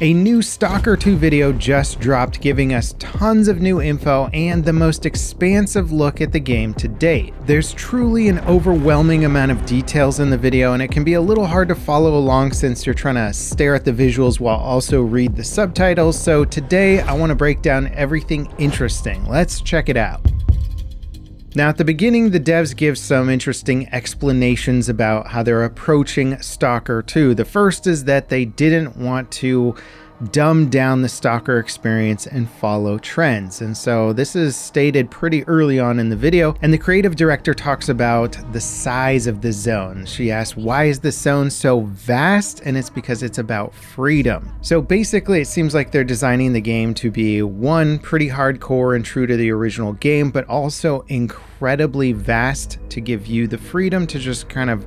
A new Stalker 2 video just dropped, giving us tons of new info and the most expansive look at the game to date. There's truly an overwhelming amount of details in the video, and it can be a little hard to follow along since you're trying to stare at the visuals while also read the subtitles. So today I want to break down everything interesting. Let's check it out. Now at the beginning, the devs give some interesting explanations about how they're approaching Stalker 2. The first is that they didn't want to dumb down the Stalker experience and follow trends. And so this is stated pretty early on in the video, and the creative director talks about the size of the zone. She asks, why is the zone so vast? And it's because it's about freedom. So basically it seems like they're designing the game to be one, pretty hardcore and true to the original game, but also incredibly vast to give you the freedom to just kind of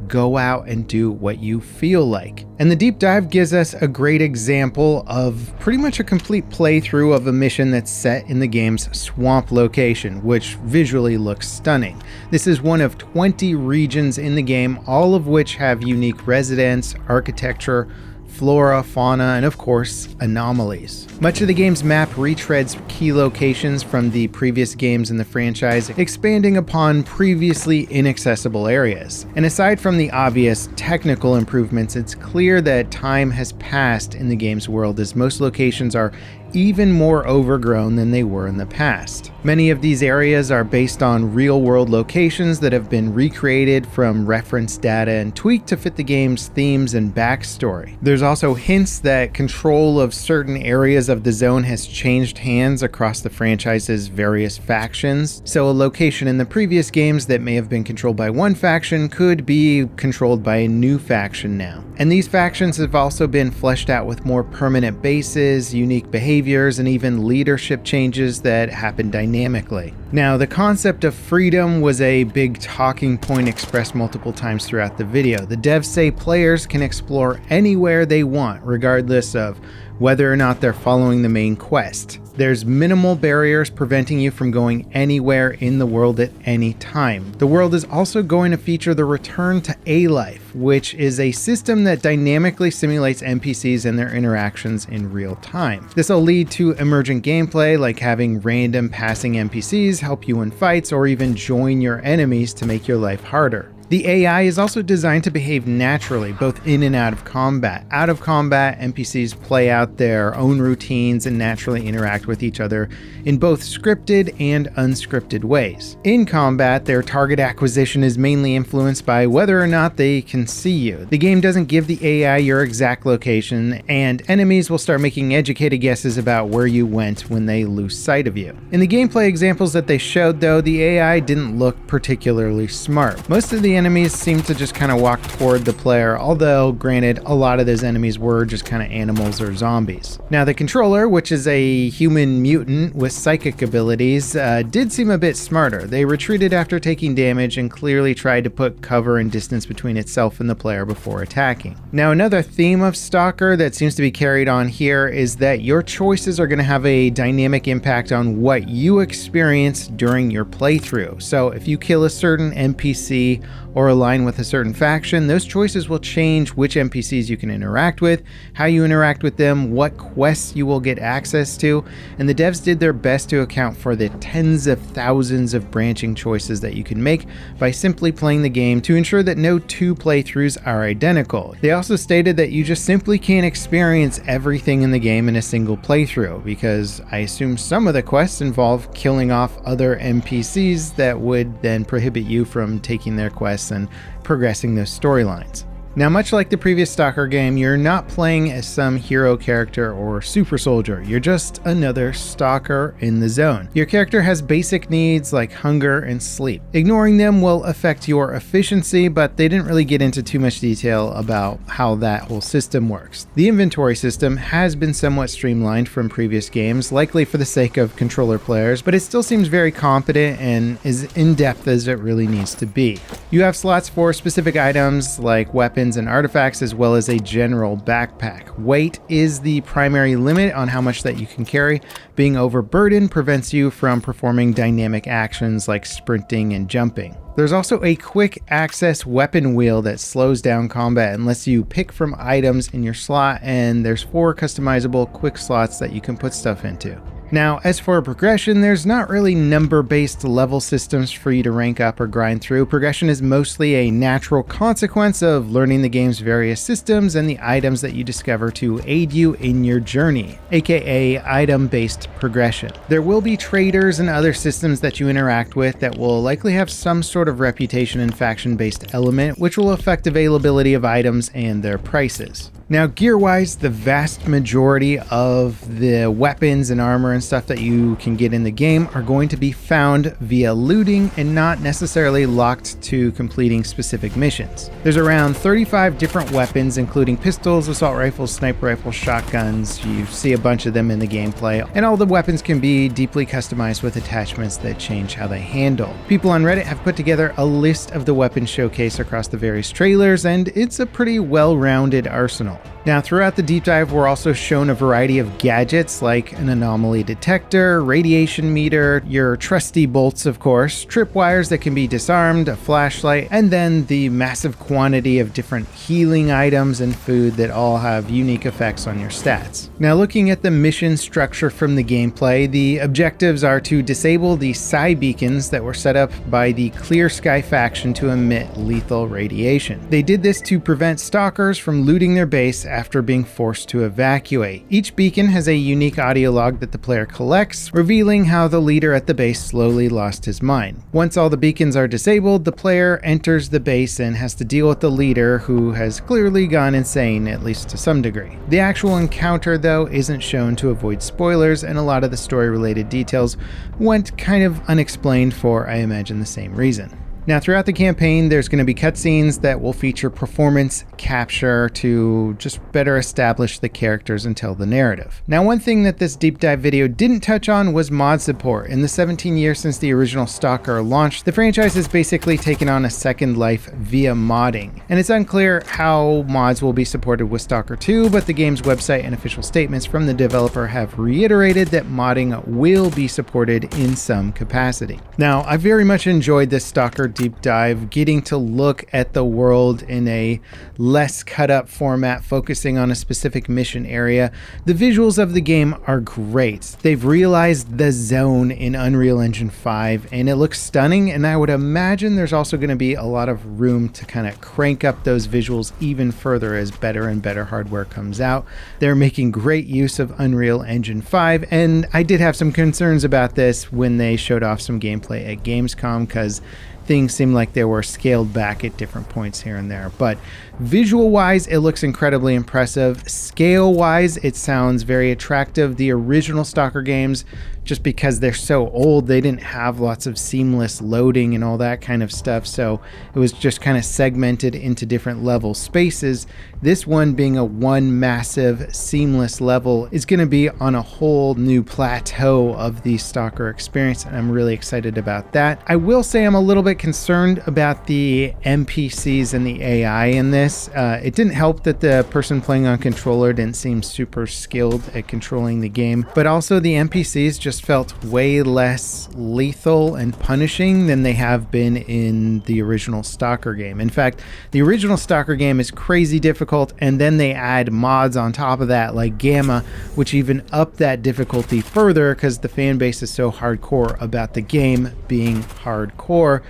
go out and do what you feel like. And the deep dive gives us a great example of pretty much a complete playthrough of a mission that's set in the game's swamp location, which visually looks stunning. This is one of 20 regions in the game, all of which have unique residents, architecture, flora, fauna, and of course, anomalies. Much of the game's map retreads key locations from the previous games in the franchise, expanding upon previously inaccessible areas. And aside from the obvious technical improvements, it's clear that time has passed in the game's world, as most locations are even more overgrown than they were in the past. Many of these areas are based on real-world locations that have been recreated from reference data and tweaked to fit the game's themes and backstory. There's also hints that control of certain areas of the zone has changed hands across the franchise's various factions, so a location in the previous games that may have been controlled by one faction could be controlled by a new faction now. And these factions have also been fleshed out with more permanent bases, unique behaviors, and even leadership changes that happen dynamically. Now, the concept of freedom was a big talking point expressed multiple times throughout the video. The devs say players can explore anywhere they want, regardless of whether or not they're following the main quest. There's minimal barriers preventing you from going anywhere in the world at any time. The world is also going to feature the return to A-Life, which is a system that dynamically simulates NPCs and their interactions in real time. This will lead to emergent gameplay like having random passing NPCs help you in fights or even join your enemies to make your life harder. The AI is also designed to behave naturally, both in and out of combat. Out of combat, NPCs play out their own routines and naturally interact with each other in both scripted and unscripted ways. In combat, their target acquisition is mainly influenced by whether or not they can see you. The game doesn't give the AI your exact location, and enemies will start making educated guesses about where you went when they lose sight of you. In the gameplay examples that they showed, though, the AI didn't look particularly smart. Most of the enemies seem to just kind of walk toward the player, although granted, a lot of those enemies were just kind of animals or zombies. Now the controller, which is a human mutant with psychic abilities, did seem a bit smarter. They retreated after taking damage and clearly tried to put cover and distance between itself and the player before attacking. Now another theme of Stalker that seems to be carried on here is that your choices are going to have a dynamic impact on what you experience during your playthrough. So if you kill a certain NPC or align with a certain faction, those choices will change which NPCs you can interact with, how you interact with them, what quests you will get access to, and the devs did their best to account for the tens of thousands of branching choices that you can make by simply playing the game to ensure that no two playthroughs are identical. They also stated that you just simply can't experience everything in the game in a single playthrough, because I assume some of the quests involve killing off other NPCs that would then prohibit you from taking their quests and progressing those storylines. Now, much like the previous Stalker game, you're not playing as some hero character or super soldier. You're just another stalker in the zone. Your character has basic needs like hunger and sleep. Ignoring them will affect your efficiency, but they didn't really get into too much detail about how that whole system works. The inventory system has been somewhat streamlined from previous games, likely for the sake of controller players, but it still seems very competent and as in-depth as it really needs to be. You have slots for specific items like weapons weapons and artifacts, as well as a general backpack. Weight is the primary limit on how much that you can carry. Being overburdened prevents you from performing dynamic actions like sprinting and jumping. There's also a quick access weapon wheel that slows down combat and lets you pick from items in your slot, and there's 4 customizable quick slots that you can put stuff into. Now, as for progression, there's not really number-based level systems for you to rank up or grind through. Progression is mostly a natural consequence of learning the game's various systems and the items that you discover to aid you in your journey, aka item-based progression. There will be traders and other systems that you interact with that will likely have some sort of reputation and faction-based element, which will affect availability of items and their prices. Now, gear-wise, the vast majority of the weapons and armor and stuff that you can get in the game are going to be found via looting and not necessarily locked to completing specific missions. There's around 35 different weapons, including pistols, assault rifles, sniper rifles, shotguns. You see a bunch of them in the gameplay, and all the weapons can be deeply customized with attachments that change how they handle. People on Reddit have put together a list of the weapons showcase across the various trailers, and it's a pretty well-rounded arsenal. Now, throughout the deep dive, we're also shown a variety of gadgets like an anomaly detector, radiation meter, your trusty bolts, of course, tripwires that can be disarmed, a flashlight, and then the massive quantity of different healing items and food that all have unique effects on your stats. Now, looking at the mission structure from the gameplay, the objectives are to disable the psi beacons that were set up by the Clear Sky faction to emit lethal radiation. They did this to prevent stalkers from looting their base after being forced to evacuate. Each beacon has a unique audio log that the player collects, revealing how the leader at the base slowly lost his mind. Once all the beacons are disabled, the player enters the base and has to deal with the leader, who has clearly gone insane, at least to some degree. The actual encounter, though, isn't shown to avoid spoilers, and a lot of the story-related details went kind of unexplained for, I imagine, the same reason. Now, throughout the campaign, there's going to be cutscenes that will feature performance capture to just better establish the characters and tell the narrative. Now, one thing that this deep dive video didn't touch on was mod support. In the 17 years since the original Stalker launched, the franchise has basically taken on a second life via modding. And it's unclear how mods will be supported with Stalker 2, but the game's website and official statements from the developer have reiterated that modding will be supported in some capacity. Now, I very much enjoyed this Stalker deep dive, getting to look at the world in a less cut up format, focusing on a specific mission area. The visuals of the game are great. They've realized the zone in Unreal Engine 5 and it looks stunning, and I would imagine there's also going to be a lot of room to kind of crank up those visuals even further as better and better hardware comes out. They're making great use of Unreal Engine 5, and I did have some concerns about this when they showed off some gameplay at Gamescom, because things seem like they were scaled back at different points here and there. But visual wise, it looks incredibly impressive. Scale wise, it sounds very attractive. The original Stalker games, just because they're so old, they didn't have lots of seamless loading and all that kind of stuff, so it was just kind of segmented into different level spaces. This one, being a one massive seamless level, is going to be on a whole new plateau of the Stalker experience, and I'm really excited about that. I will say I'm a little bit concerned about the NPCs and the AI in this. It didn't help that the person playing on controller didn't seem super skilled at controlling the game, but also the NPCs just felt way less lethal and punishing than they have been in the original Stalker game. In fact, the original Stalker game is crazy difficult, and then they add mods on top of that like Gamma, which even up that difficulty further because the fan base is so hardcore about the game being hardcore.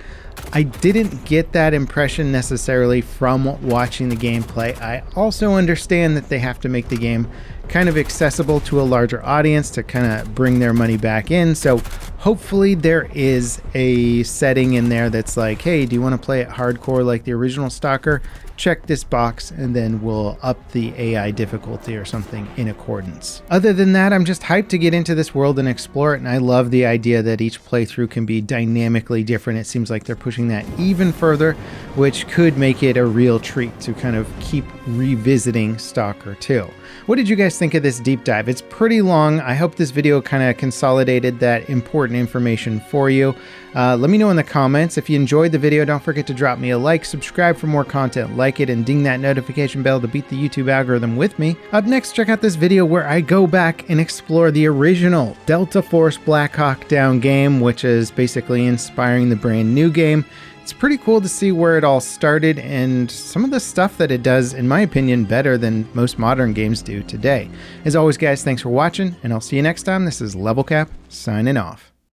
I didn't get that impression necessarily from watching the gameplay. I also understand that they have to make the game kind of accessible to a larger audience to kind of bring their money back in. So hopefully there is a setting in there that's like, hey, do you want to play it hardcore like the original Stalker? Check this box and then we'll up the AI difficulty or something in accordance. Other than that, I'm just hyped to get into this world and explore it, and I love the idea that each playthrough can be dynamically different. It seems like they're pushing that even further, which could make it a real treat to kind of keep revisiting Stalker 2. What did you guys think of this deep dive? It's pretty long. I hope this video kind of consolidated that important important information for you. Let me know in the comments. If you enjoyed the video, don't forget to drop me a like, subscribe for more content like it, and ding that notification bell to beat the YouTube algorithm with me. Up next, check out this video where I go back and explore the original Delta Force Black Hawk Down game, which is basically inspiring the brand new game. It's pretty cool to see where it all started and some of the stuff that it does, in my opinion, better than most modern games do today. As always, guys, thanks for watching, and I'll see you next time. This is Level Cap, signing off.